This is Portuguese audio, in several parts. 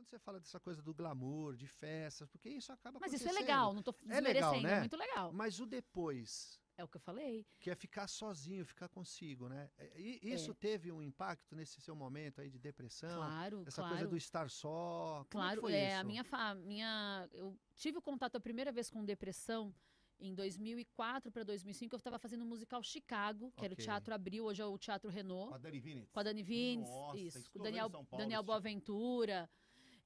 quando você fala dessa coisa do glamour, de festas, porque isso acaba Mas acontecendo. isso é legal, não tô desmerecendo, legal, né? é muito legal. Mas o depois, É o que eu falei. que é ficar sozinho, ficar consigo, né? E isso teve um impacto nesse seu momento aí de depressão? Claro, Essa claro. coisa do estar só? Como é que Claro, foi isso? eu tive o contato a primeira vez com depressão em 2004 para 2005. Eu estava fazendo o musical Chicago, que era o Ok. Teatro Abril, hoje é o Teatro Renault. Com a Dani Vinitz. Com a Dani Vinitz, Nossa, isso, com o estourou em Daniel, São Paulo Daniel esse Boaventura,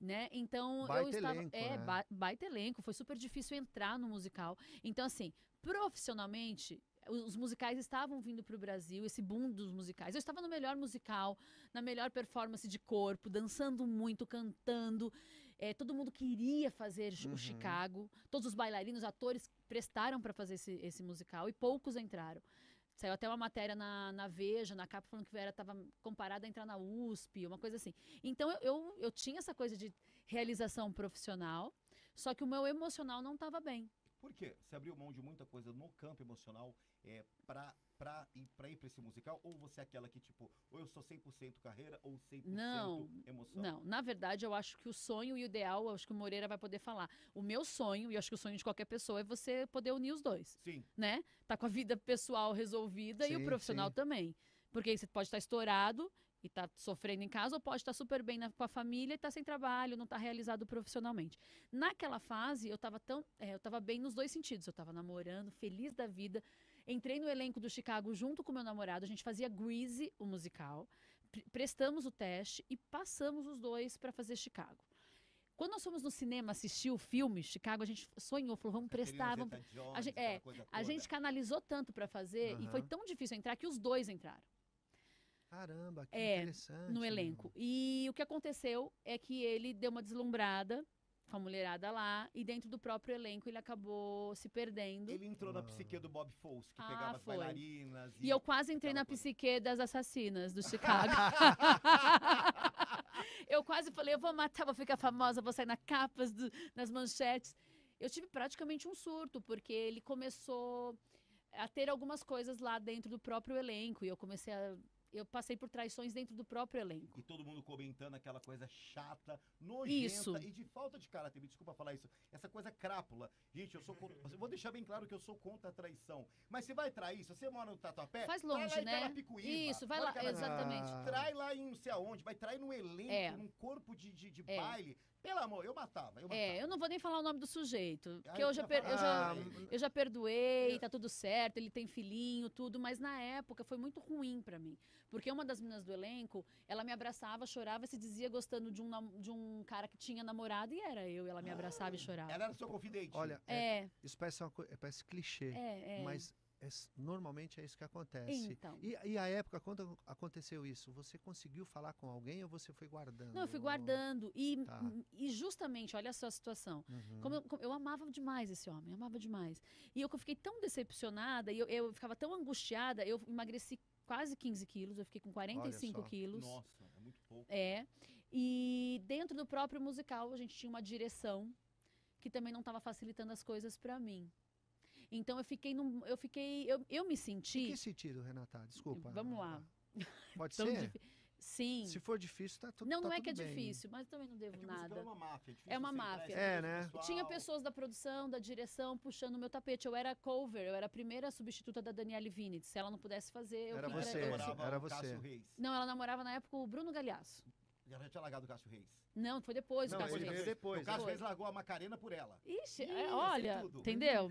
né? Então Baita eu estava. elenco, né? Baita elenco, foi super difícil entrar no musical. Então, assim, profissionalmente, os musicais estavam vindo para o Brasil, esse boom dos musicais. Eu estava no melhor musical, na melhor performance de corpo, dançando muito, cantando. Todo mundo queria fazer o Chicago. Todos os bailarinos, atores prestaram para fazer esse musical e poucos entraram. Saiu até uma matéria na Veja, na capa, falando que Vera estava comparada a entrar na USP, uma coisa assim. Então, eu tinha essa coisa de realização profissional, só que o meu emocional não estava bem. Por quê? Você abriu mão de muita coisa no campo emocional pra ir pra esse musical? Ou você é aquela que, tipo, ou eu sou 100% carreira ou 100% emoção? Não, na verdade, eu acho que o sonho e o ideal, eu acho que o Moreira vai poder falar. O meu sonho, e eu acho que o sonho de qualquer pessoa, é você poder unir os dois. Sim. Né? Tá com a vida pessoal resolvida e o Sim, profissional sim. também. Porque aí você pode estar estourado e tá sofrendo em casa, ou pode estar super bem com a família e tá sem trabalho, não tá realizado profissionalmente. Naquela fase, eu tava bem nos dois sentidos. Eu tava namorando, feliz da vida. Entrei no elenco do Chicago junto com meu namorado, a gente fazia Grease, o musical. Prestamos o teste e passamos os dois para fazer Chicago. Quando nós fomos no cinema assistir o filme Chicago, a gente sonhou, falou, vamos prestar. Vamos... A gente canalizou tanto para fazer e foi tão difícil entrar que os dois entraram. Caramba, que interessante. No elenco. E o que aconteceu é que ele deu uma deslumbrada com a mulherada lá e dentro do próprio elenco ele acabou se perdendo. Ele entrou na psique do Bob Fosse, que pegava as bailarinas. E eu quase entrei na psique das assassinas do Chicago. Eu quase falei, eu vou matar, vou ficar famosa, vou sair nas manchetes. Eu tive praticamente um surto, porque ele começou a ter algumas coisas lá dentro do próprio elenco. E eu passei por traições dentro do próprio elenco. E todo mundo comentando aquela coisa chata, nojenta Isso. E de falta de caráter. Me desculpa falar isso. Essa coisa crápula. Gente, eu vou deixar bem claro que eu sou contra a traição. Mas se vai trair, se você mora no Tatuapé, faz longe, trai lá em né? Carapicuíba. Isso, vai lá, exatamente. Trai lá em não sei aonde, vai trair no elenco, num corpo de baile. Pelo amor, eu matava. Eu não vou nem falar o nome do sujeito, porque Aí eu já perdoei, tá tudo certo, ele tem filhinho, tudo, mas na época foi muito ruim pra mim. Porque uma das meninas do elenco, ela me abraçava, chorava e se dizia gostando de um cara que tinha namorado e era eu, e ela me abraçava e chorava. Ela era seu confidente. Olha, isso parece clichê, mas normalmente é isso que acontece. Então. E a época, quando aconteceu isso, você conseguiu falar com alguém ou você foi guardando? Não, eu fui guardando. E justamente, olha só a situação. Eu amava demais esse homem, amava demais. E eu fiquei tão decepcionada, e eu ficava tão angustiada, eu emagreci quase 15 quilos, eu fiquei com 45 quilos. Nossa, é muito pouco. E dentro do próprio musical, a gente tinha uma direção que também não estava facilitando as coisas para mim. Então eu me senti... Em que sentido, Renata? Desculpa. Vamos lá. Pode ser? Sim. Se for difícil, tá tudo Não, tá não é tudo que é bem. difícil, mas também não devo nada. É uma máfia. É uma máfia. Né? Tinha pessoas da produção, da direção, puxando o meu tapete. Eu era cover, eu era a primeira substituta da Daniele Vinitz. Se ela não pudesse fazer, Era você. Não, ela namorava na época o Bruno Galhaço. Já tinha largado o Cássio Reis. Não, foi depois. Não, o Cássio ele Reis. veio depois. O Cássio Reis largou a Macarena por ela. Ixi, olha, entendeu?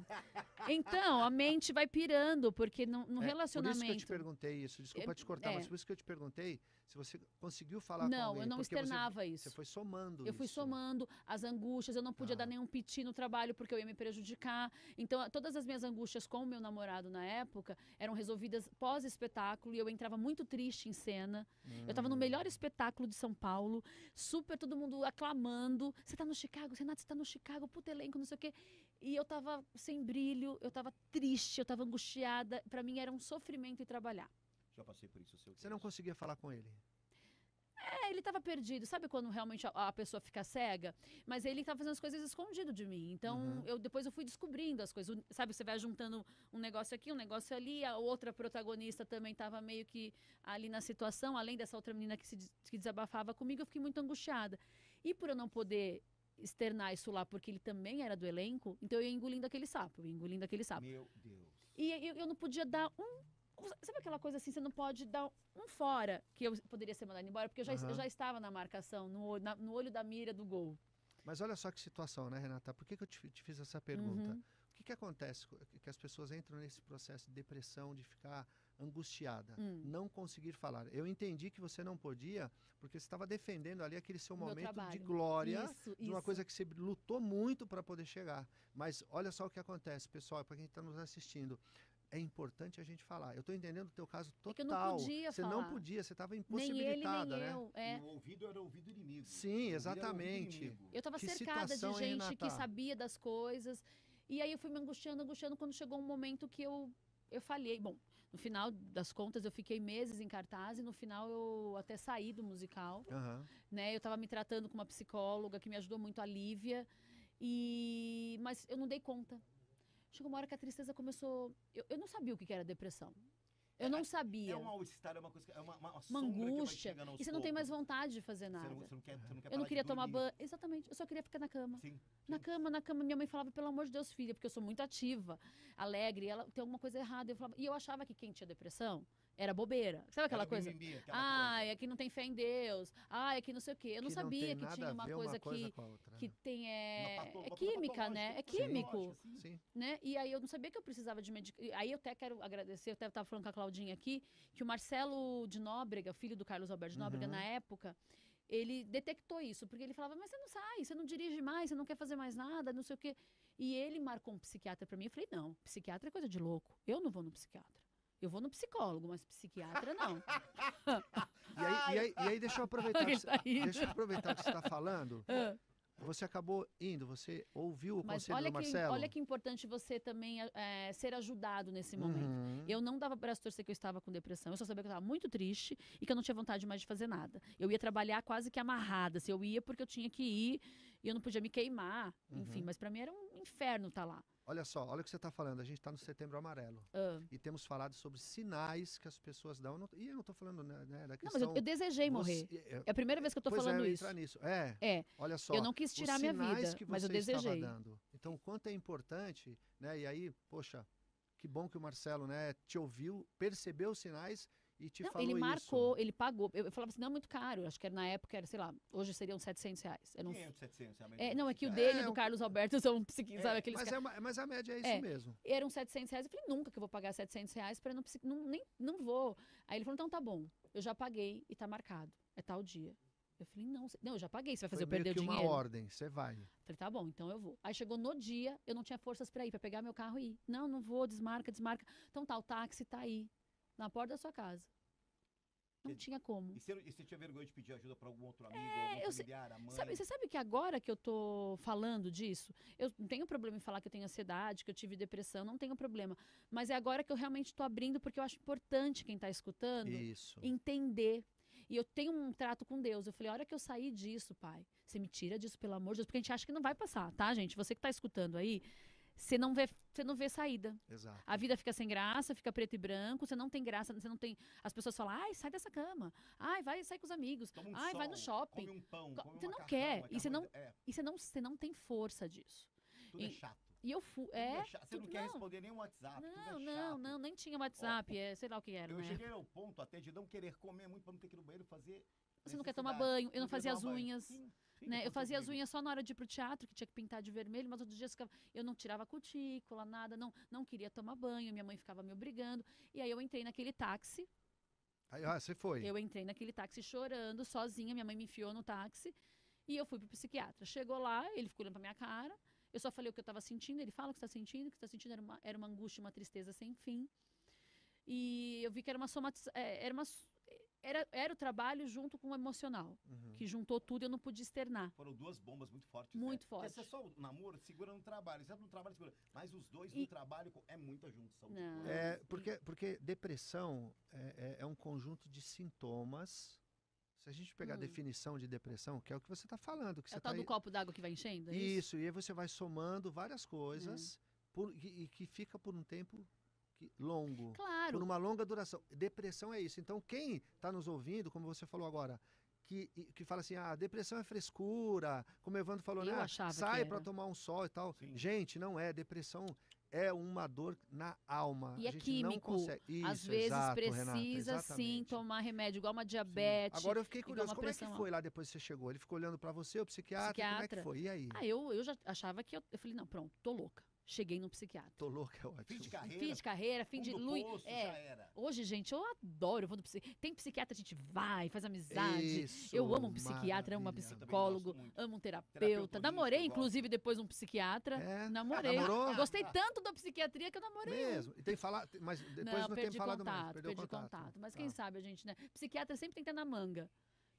Então, a mente vai pirando, porque no relacionamento... Por isso que eu te perguntei isso, desculpa te cortar, mas por isso que eu te perguntei se você conseguiu falar com alguém. Não, eu não externava isso. Você foi somando Eu fui somando as angústias, eu não podia dar nenhum piti no trabalho, porque eu ia me prejudicar. Então, todas as minhas angústias com o meu namorado na época eram resolvidas pós-espetáculo, e eu entrava muito triste em cena. Eu estava no melhor espetáculo de São Paulo, super todo mundo aclamando. Você tá no Chicago, Renato, você tá no Chicago, puto elenco, não sei o quê. E eu tava sem brilho, eu tava triste, eu tava angustiada. Pra mim era um sofrimento ir trabalhar. Já passei por isso. Você não conseguia falar com ele? Ele tava perdido. Sabe quando realmente a pessoa fica cega? Mas ele tava fazendo as coisas escondido de mim. Então, depois eu fui descobrindo as coisas. Sabe, você vai juntando um negócio aqui, um negócio ali. A outra protagonista também tava meio que ali na situação. Além dessa outra menina que desabafava comigo, eu fiquei muito angustiada. E por eu não poder externar isso lá, porque ele também era do elenco, então eu ia engolindo aquele sapo, Meu Deus. E eu não podia dar sabe aquela coisa assim, você não pode dar um fora, que eu poderia ser mandado embora, porque eu já estava na marcação, no olho da mira do gol. Mas olha só que situação, né, Renata? Por que eu te fiz essa pergunta? Uhum. O que acontece? Que as pessoas entram nesse processo de depressão, de ficar angustiada, não conseguir falar. Eu entendi que você não podia, porque você estava defendendo ali aquele seu O meu momento de trabalho. glória, Isso, de uma isso. coisa que você lutou muito para poder chegar. Mas olha só o que acontece, pessoal, para quem está nos assistindo. É importante a gente falar. Eu estou entendendo o teu caso total. É que eu não podia você falar. não podia, você estava Nem impossibilitada, ele, nem né? eu. E o ouvido era o ouvido inimigo. Sim, O ouvido era o ouvido exatamente. inimigo. Eu estava Que cercada de situação, hein, gente que Renata? sabia das coisas. E aí eu fui me angustiando, quando chegou um momento que eu falhei. Bom, no final das contas, eu fiquei meses em cartaz e no final eu até saí do musical. Aham. Né? Eu estava me tratando com uma psicóloga que me ajudou muito, a Lívia. Mas eu não dei conta. Chegou uma hora que a tristeza começou. Eu não sabia o que era depressão. Eu não sabia. É um mal-estar, é uma coisa, é uma Uma sombra que vai angústia. chegando aos E você não tem mais poucos. vontade de fazer Você nada. não quer Eu não parar de queria tomar dormir. banho. Exatamente. Eu só queria ficar na cama. Sim. Na cama, minha mãe falava, pelo amor de Deus, filha, porque eu sou muito ativa, alegre, ela tem alguma coisa errada. E eu achava que quem tinha depressão era bobeira. Sabe aquela Era coisa? mimimi, aquela coisa. É que não tem fé em Deus. É que não sei o quê. Eu não Que não sabia tem que nada tinha a uma ver coisa com a outra, que né? tem. Uma Química, né? É patológica, químico. sim. Sim. Né? E aí eu não sabia que eu precisava de medicamento. Aí eu até quero agradecer, eu até estava falando com a Claudinha aqui, que o Marcelo de Nóbrega, filho do Carlos Alberto de Nóbrega, na época, ele detectou isso, porque ele falava, mas você não sai, você não dirige mais, você não quer fazer mais nada, não sei o quê. E ele marcou um psiquiatra para mim, eu falei, não, psiquiatra é coisa de louco, eu não vou no psiquiatra. Eu vou no psicólogo, mas psiquiatra não. E aí deixa eu aproveitar Ele tá rindo. deixa eu aproveitar o que você está falando. Você acabou indo, você ouviu o Mas conselho do Marcelo? olha que importante você também ser ajudado nesse momento. Uhum. Eu não dava braço torcer que eu estava com depressão, eu só sabia que eu estava muito triste e que eu não tinha vontade mais de fazer nada. Eu ia trabalhar quase que amarrada, assim, eu ia porque eu tinha que ir e eu não podia me queimar, enfim, mas para mim era um inferno estar lá. Olha só, olha o que você está falando. A gente está no Setembro Amarelo. E temos falado sobre sinais que as pessoas dão. E eu não estou falando da Não, questão... mas eu desejei morrer. É a primeira vez que eu estou falando eu ia isso. entrar nisso. É. Olha só. Eu não quis tirar os minha sinais vida, que mas eu você estava desejei. dando. Então, o quanto é importante, né? E aí, poxa, que bom que o Marcelo, né, te ouviu, percebeu os sinais e te Não, falou ele isso. marcou, ele pagou. Eu falava assim, não é muito caro. Acho que era, na época era, sei lá, hoje seriam R$700. Era 500, 700. a não, é que o média. dele e do Carlos Alberto são psiquiatras, sabe aqueles Mas a média é isso mesmo. Eram R$700. Eu falei, nunca que eu vou pagar R$700 para não vou. Aí ele falou, então tá bom, eu já paguei e tá marcado. É tal dia. Eu falei, não, eu já paguei, você vai fazer eu perder o dinheiro? Foi uma ordem, você vai. Eu falei, tá bom, então eu vou. Aí chegou no dia, eu não tinha forças para ir, para pegar meu carro e ir. Não vou, desmarca. Então tá, o táxi tá aí, na porta da sua casa. Não tinha como. E você tinha vergonha de pedir ajuda para algum outro amigo, algum familiar, a mãe? Você sabe que agora que eu tô falando disso, eu não tenho problema em falar que eu tenho ansiedade, que eu tive depressão, não tenho problema. Mas é agora que eu realmente tô abrindo, porque eu acho importante quem tá escutando entender. E eu tenho um trato com Deus. Eu falei, a hora que eu sair disso, pai, você me tira disso, pelo amor de Deus, porque a gente acha que não vai passar, tá, gente? Você que tá escutando aí, você não vê saída. Exato. A vida fica sem graça, fica preto e branco, você não tem graça, você não tem... As pessoas falam, sai dessa cama, vai sair com os amigos, Toma vai no shopping. Come um pão, come você um não macarrão, quer, e você não tem força disso. Tudo é chato. E eu fui... Você não quer responder nem um WhatsApp, Não, nem tinha WhatsApp, sei lá o que era, Eu né? cheguei ao ponto até de não querer comer muito pra não ter que ir no banheiro fazer... Você não quer tomar banho, eu não fazia as unhas. Sim, Né? Eu fazia as unhas só na hora de ir pro teatro, que tinha que pintar de vermelho, mas outros dias eu não tirava cutícula, nada, não queria tomar banho, minha mãe ficava me obrigando. E aí eu entrei naquele táxi. Aí, você foi. Eu entrei naquele táxi chorando, sozinha, minha mãe me enfiou no táxi e eu fui pro psiquiatra. Chegou lá, ele ficou olhando pra minha cara, eu só falei o que eu tava sentindo, ele fala o que você tá sentindo, o que você tá sentindo era uma angústia, uma tristeza sem fim. E eu vi que era uma somatização, era o trabalho junto com o emocional, que juntou tudo e eu não pude externar. Foram duas bombas muito fortes. Muito Porque fortes. você só o namoro segura no trabalho, você no trabalho segura. Mas os dois no trabalho é muita junção. Não. Porque depressão é um conjunto de sintomas. Se a gente pegar a definição de depressão, que é o que você está falando. Que É você o tal do copo d'água que vai enchendo? É isso? E aí você vai somando várias coisas e que fica por um tempo longo. Claro. Por uma longa duração. Depressão é isso. Então, quem está nos ouvindo, como você falou agora, que fala assim, depressão é frescura, como o Evandro falou, Eu né? achava Sai que para era. tomar um sol e tal. Sim. Gente, não é. Depressão é uma dor na alma. E A é gente não químico. consegue. Às Isso, vezes exato, Renata, precisa sim exatamente. tomar remédio, igual uma diabetes. Agora eu fiquei igual curioso, uma como é que pressão foi lá depois que você chegou? Ele ficou olhando para você, o psiquiatra, como é que Psiquiatra. foi? E aí? Eu já achava que eu falei, não, pronto, tô louca. Cheguei no psiquiatra. Tô louca, é ótimo. Fim de Fim carreira, de carreira, fim de fundo do luz. poço, já era. Hoje, gente, eu adoro. Eu vou no tem psiquiatra, a gente vai, faz amizade. Isso, Eu amo um psiquiatra, amo um maravilha. psicólogo, Eu também gosto amo um Terapeuta terapeuta. Namorei, holístico, eu inclusive, depois um psiquiatra. É? Namorei. Namorou? Gostei tanto da psiquiatria que eu namorei. Mesmo. E tem falado, mas depois não, tem perdi falado contato, mais. Perdeu perdi contato. contato. Mas Tá. quem sabe a gente, né? Psiquiatra sempre tem que ter na manga.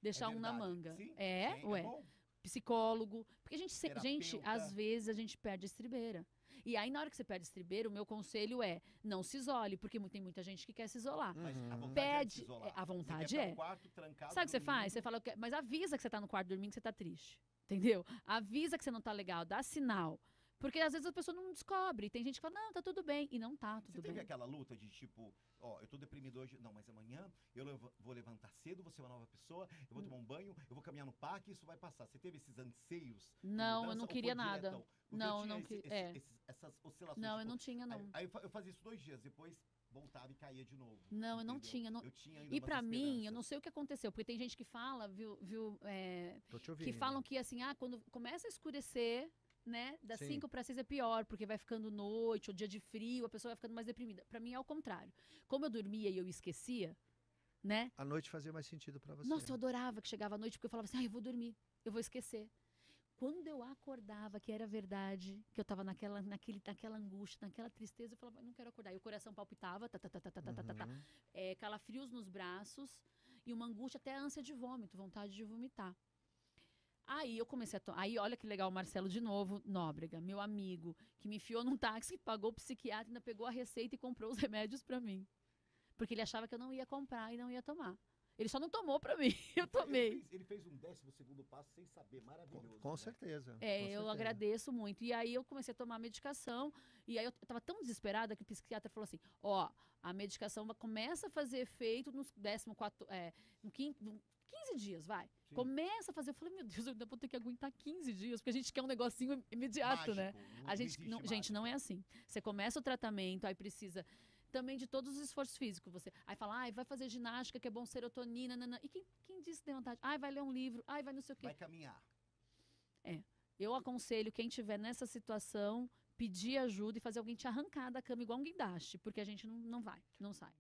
Deixar um na verdade. manga. Sim, sim, Ué. bom. Psicólogo. Porque a gente, gente, Terapeuta. às vezes a gente perde a estribeira. E aí, na hora que você perde a estribeira, o meu conselho é não se isole, porque tem muita gente que quer se isolar. Mas a Uhum. vontade Pede. é de se isolar. A vontade Você quer ficar é. no quarto, trancado, Sabe o que você faz? dormindo. Você fala, mas avisa que você tá no quarto dormindo que você tá triste. Entendeu? Avisa que você não tá legal, dá sinal. Porque às vezes a pessoa não descobre. Tem gente que fala, não, tá tudo bem. E não tá tudo Você bem. teve aquela luta de tipo, eu tô deprimido hoje, não, mas amanhã vou levantar cedo, vou ser uma nova pessoa, eu vou tomar um banho, eu vou caminhar no parque, isso vai passar. Você teve esses anseios? de Não, eu mudança, não ou foi queria nada. diretão? Porque Não, eu tinha não queria. essas oscilações. Não, eu tipo, não tinha, não. Aí eu fazia isso 2 dias, depois voltava e caía de novo. Não, eu não entendeu? tinha. Não... Eu tinha ainda E umas pra mim, eu esperanças. não sei o que aconteceu, porque tem gente que fala, Tô te ouvindo. que falam que assim, quando começa a escurecer, né, das Sim. 5 para 6 é pior, porque vai ficando noite, ou dia de frio, a pessoa vai ficando mais deprimida. Pra mim é o contrário. Como eu dormia e eu esquecia, né? A noite fazia mais sentido pra você. Nossa, eu adorava que chegava a noite, porque eu falava assim, eu vou dormir, eu vou esquecer. Quando eu acordava, que era verdade, que eu tava naquela angústia, naquela tristeza, eu falava, não quero acordar. E o coração palpitava, Uhum. calafrios nos braços, e uma angústia, até ânsia de vômito, vontade de vomitar. Aí eu comecei a Aí olha que legal, o Marcelo de novo, Nóbrega, meu amigo, que me enfiou num táxi, pagou o psiquiatra, ainda pegou a receita e comprou os remédios pra mim. Porque ele achava que eu não ia comprar e não ia tomar. Ele só não tomou pra mim, eu tomei. Ele fez um 12º passo sem saber, maravilhoso. Com né? certeza. com Eu certeza. agradeço muito. E aí eu comecei a tomar medicação, e aí eu tava tão desesperada que o psiquiatra falou assim, a medicação começa a fazer efeito nos 15 dias, vai. Sim. Começa a fazer. Eu falei, meu Deus, eu ainda vou ter que aguentar 15 dias, porque a gente quer um negocinho imediato, né? Mágico, A gente, existe não, gente, não é mágica. assim. Você começa o tratamento, aí precisa também de todos os esforços físicos. Você, aí fala, vai fazer ginástica, que é bom, serotonina, nanã. E quem disse que tem vontade? Vai ler um livro, vai não sei o quê. Vai caminhar. Eu aconselho quem estiver nessa situação, pedir ajuda e fazer alguém te arrancar da cama igual um guindaste, porque a gente não vai, não sai.